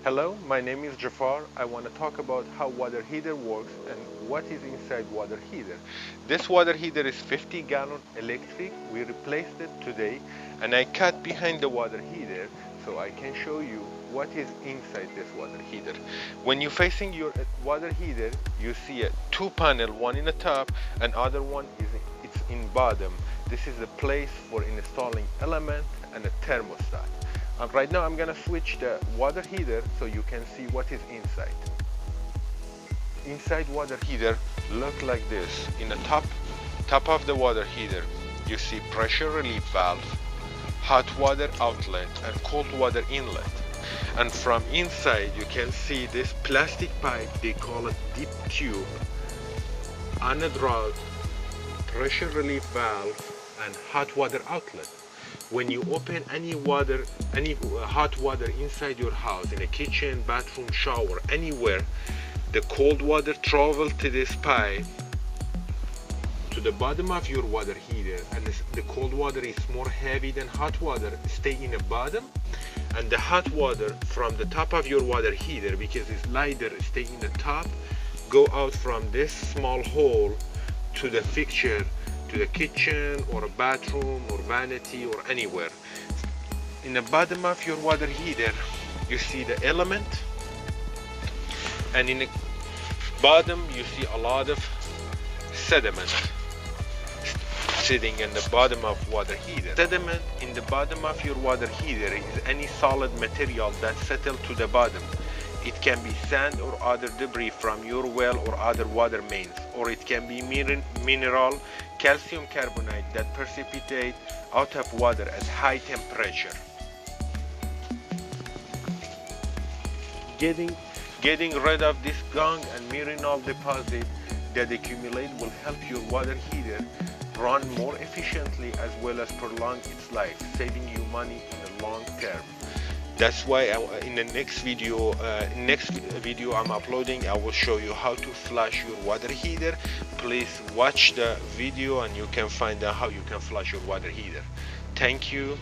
Hello, my name is Jafar. I want to talk about how water heater works and what is inside water heater. This water heater is 50-gallon electric. We replaced it today and I cut behind the water heater so I can show you what is inside this water heater. When you're facing your water heater, you see a two panel, one in the top and other one is it's in bottom. This is the place for installing element and a thermostat. Right now I'm gonna switch the water heater so you can see what is inside. Inside water heater look like this. In the top of the water heater you see pressure relief valve, hot water outlet and cold water inlet. And from inside you can see this plastic pipe, they call it deep tube, anode pressure relief valve and hot water outlet. When you open any hot water inside your house, in a kitchen, bathroom, shower, anywhere, the cold water travels to this pipe to the bottom of your water heater, and the cold water is more heavy than hot water, stay in the bottom, and the hot water from the top of your water heater, because it's lighter, stay in the top, go out from this small hole to the fixture, to the kitchen or a bathroom or vanity or anywhere. In the bottom of your water heater you see the element, and in the bottom you see a lot of sediment sitting in the bottom of water heater. Sediment in the bottom of your water heater is any solid material that settles to the bottom. It can be sand or other debris from your well or other water mains, or it can be mineral calcium carbonate that precipitate out of water at high temperature. Getting rid of this gunk and mineral deposit that accumulate will help your water heater run more efficiently as well as prolong its life, saving you money in the long term. That's why in the next video I'm uploading, I will show you how to flush your water heater. Please watch the video and you can find out how you can flush your water heater. Thank you.